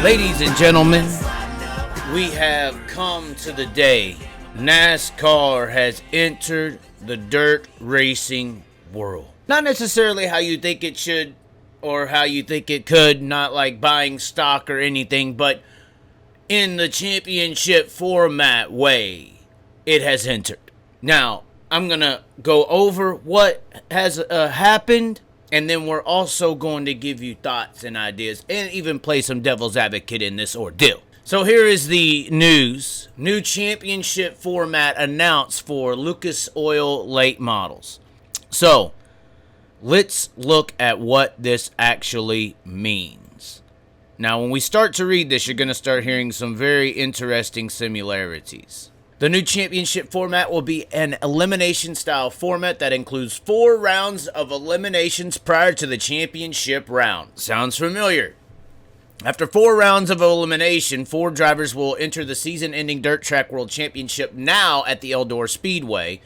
Ladies and gentlemen, we have come to the day NASCAR has entered the dirt racing world. Not necessarily how you think it should or how you think it could, not like buying stock or anything, but in the championship format way, it has entered. Now, I'm going to go over what has happened, and then we're also going to give you thoughts and ideas and even play some devil's advocate in this ordeal. So here is the news. New championship format announced for Lucas Oil late models. So let's look at what this actually means. Now, when we start to read this, you're going to start hearing some very interesting similarities. The new championship format will be an elimination-style format that includes 4 rounds of eliminations prior to the championship round. Sounds familiar? After 4 rounds of elimination, 4 drivers will enter the season-ending Dirt Track World Championship now at the Eldor Speedway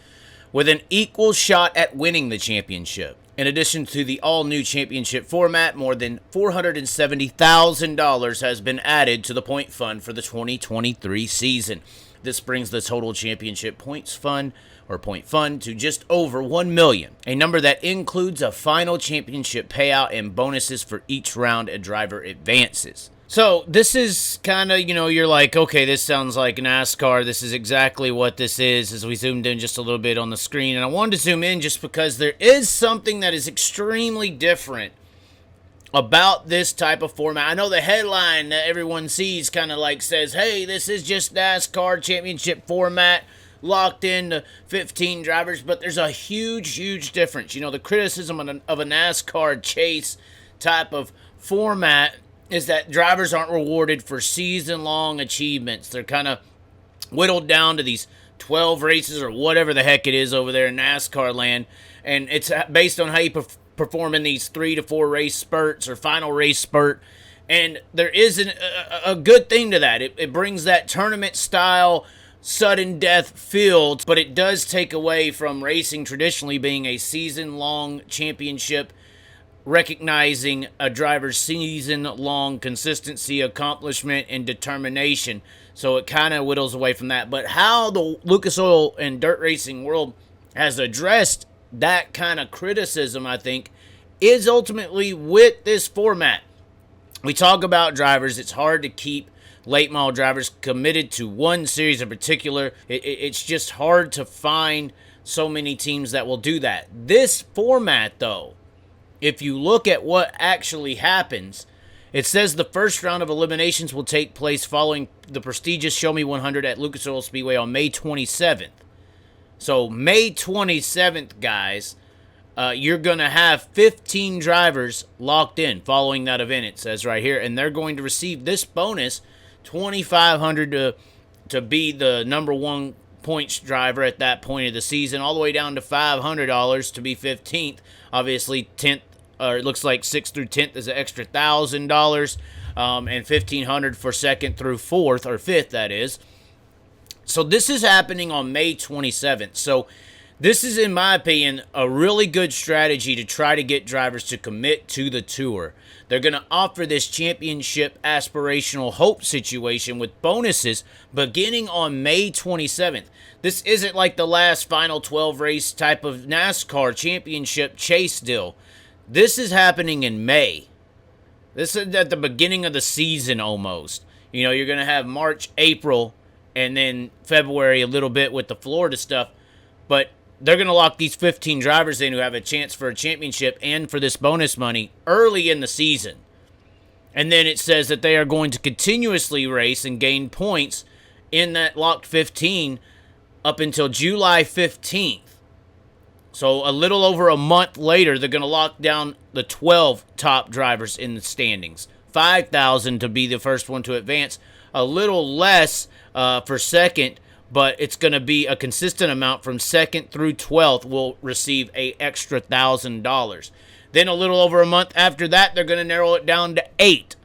with an equal shot at winning the championship. In addition to the all-new championship format, more than $470,000 has been added to the point fund for the 2023 season. This brings the total championship points fund, or point fund, to just over $1 million, a number that includes a final championship payout and bonuses for each round a driver advances. So this is kind of, you're like, okay, this sounds like NASCAR. This is exactly what this is, as we zoomed in just a little bit on the screen. And I wanted to zoom in just because there is something that is extremely different about this type of format. I know the headline that everyone sees kind of like says, hey, this is just NASCAR championship format locked into 15 drivers, but there's a huge difference. The criticism of a NASCAR chase type of format is that drivers aren't rewarded for season-long achievements. They're kind of whittled down to these 12 races or whatever the heck it is over there in NASCAR land, and it's based on how you perform in these 3 to 4 race spurts or final race spurt. And there is a good thing to that. It brings that tournament style sudden death feel, but it does take away from racing traditionally being a season-long championship, recognizing a driver's season-long consistency, accomplishment, and determination. So it kind of whittles away from that. But how the Lucas Oil and dirt racing world has addressed that kind of criticism, I think, is ultimately with this format. We talk about drivers. It's hard to keep late model drivers committed to one series in particular. It's just hard to find so many teams that will do that. This format, though, if you look at what actually happens, it says the first round of eliminations will take place following the prestigious Show Me 100 at Lucas Oil Speedway on May 27th. So May 27th, guys, you're going to have 15 drivers locked in following that event, it says right here. And they're going to receive this bonus, $2,500 to be the number 1 points driver at that point of the season, all the way down to $500 to be 15th. Obviously, 10th, or it looks like 6th through 10th is an extra $1,000, and $1,500 for 2nd through 4th, or 5th, that is. So this is happening on May 27th. So this is, in my opinion, a really good strategy to try to get drivers to commit to the tour. They're going to offer this championship aspirational hope situation with bonuses beginning on May 27th. This isn't like the last final 12 race type of NASCAR championship chase deal. This is happening in May. This is at the beginning of the season almost. You're going to have March, April, and then February a little bit with the Florida stuff. But they're going to lock these 15 drivers in who have a chance for a championship and for this bonus money early in the season. And then it says that they are going to continuously race and gain points in that locked 15 up until July 15th. So a little over a month later, they're going to lock down the 12 top drivers in the standings. $5,000 to be the first one to advance. A little less for second, but it's going to be a consistent amount from 2nd through 12th will receive a extra $1,000. Then a little over a month after that, they're going to narrow it down to 8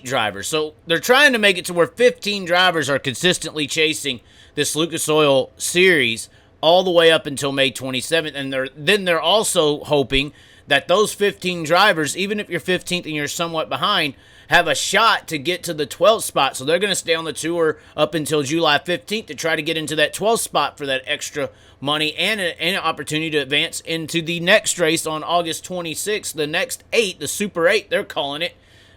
drivers. So they're trying to make it to where 15 drivers are consistently chasing this Lucas Oil series all the way up until May 27th. And they're also hoping that those 15 drivers, even if you're 15th and you're somewhat behind, have a shot to get to the 12th spot. So they're going to stay on the tour up until July 15th to try to get into that 12th spot for that extra money and an opportunity to advance into the next race on August 26th. The next 8, the Super 8, they're calling it.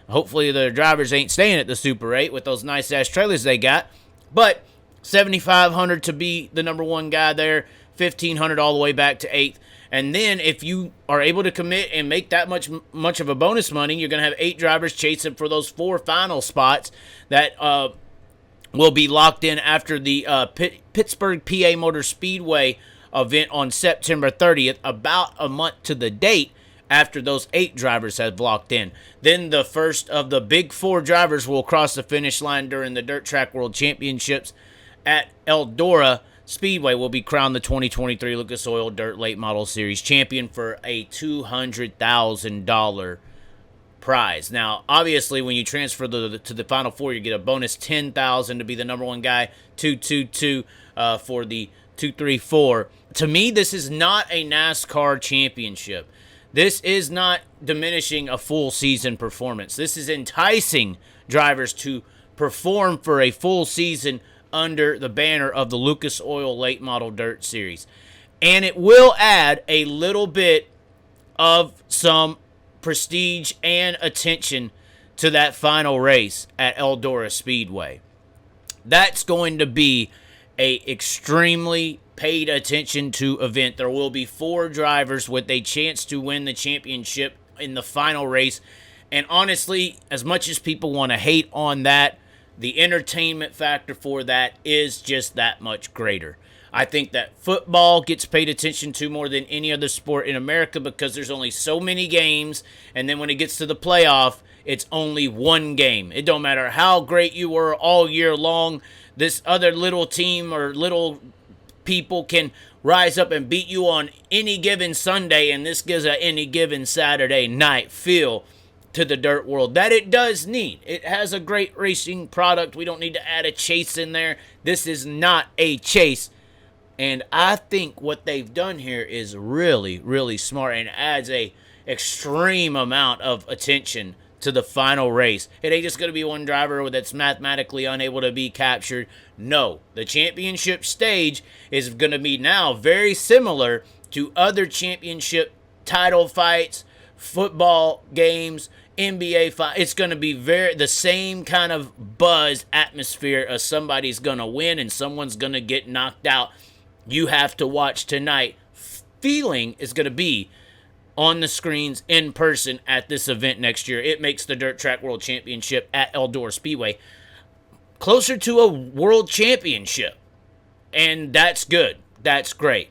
Hopefully the drivers ain't staying at the Super 8 with those nice-ass trailers they got. But $7,500 to be the number one guy there, $1,500 all the way back to 8th. And then if you are able to commit and make that much of a bonus money, you're going to have 8 drivers chasing for those 4 final spots that will be locked in after the Pittsburgh PA Motor Speedway event on September 30th, about a month to the date after those 8 drivers have locked in. Then the first of the big 4 drivers will cross the finish line during the Dirt Track World Championships at Eldora Speedway, will be crowned the 2023 Lucas Oil Dirt Late Model Series champion for a $200,000 prize. Now, obviously, when you transfer to the Final Four, you get a bonus $10,000 to be the number one guy, 222 for the 234. To me, this is not a NASCAR championship. This is not diminishing a full season performance. This is enticing drivers to perform for a full season under the banner of the Lucas Oil Late Model Dirt Series. And it will add a little bit of some prestige and attention to that final race at Eldora Speedway. That's going to be a extremely paid attention to event. There will be 4 drivers with a chance to win the championship in the final race. And honestly, as much as people want to hate on that, the entertainment factor for that is just that much greater. I think that football gets paid attention to more than any other sport in America because there's only so many games, and then when it gets to the playoff, it's only one game. It don't matter how great you were all year long, this other little team or little people can rise up and beat you on any given Sunday, and this gives a any given Saturday night feel to the dirt world that it does need. It has a great racing product. We don't need to add a chase in there. This is not a chase. And I think what they've done here is really, really smart and adds a extreme amount of attention to the final race. It ain't just going to be one driver that's mathematically unable to be captured. No, the championship stage is going to be now very similar to other championship title fights, football games, NBA fight. It's going to be the same kind of buzz atmosphere as somebody's going to win and someone's going to get knocked out. You have to watch tonight. Feeling is going to be on the screens in person at this event next year. It makes the Dirt Track World Championship at Eldora Speedway closer to a world championship. And that's good. That's great.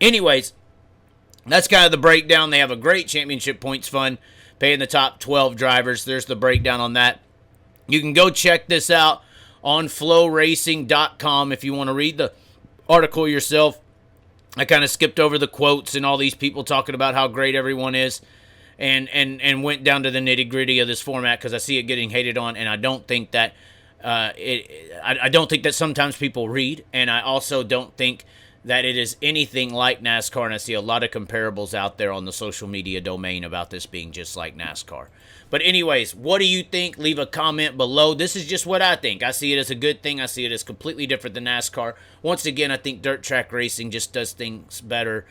Anyways, that's kind of the breakdown. They have a great championship points fund, paying the top 12 drivers. There's the breakdown on that. You can go check this out on flowracing.com if you want to read the article yourself. I kind of skipped over the quotes and all these people talking about how great everyone is and went down to the nitty-gritty of this format because I see it getting hated on, and I don't think that I don't think that sometimes people read, and I also don't think that it is anything like NASCAR, and I see a lot of comparables out there on the social media domain about this being just like NASCAR. But anyways, what do you think? Leave a comment below. This is just what I think. I see it as a good thing. I see it as completely different than NASCAR. Once again, I think dirt track racing just does things better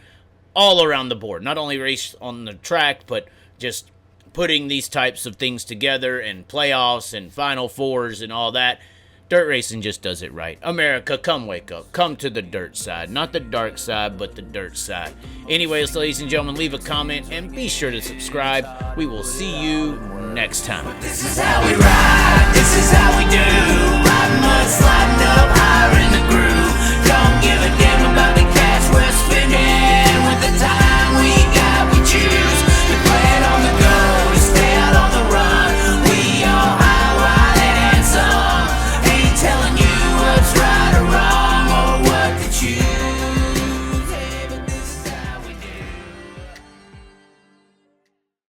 all around the board. Not only race on the track, but just putting these types of things together and playoffs and Final Fours and all that. Dirt racing just does it right. America, come wake up. Come to the dirt side. Not the dark side, but the dirt side. Anyways, ladies and gentlemen, leave a comment and be sure to subscribe. We will see you next time. This is how we ride. This is how we do. Ride mud, sliding up higher.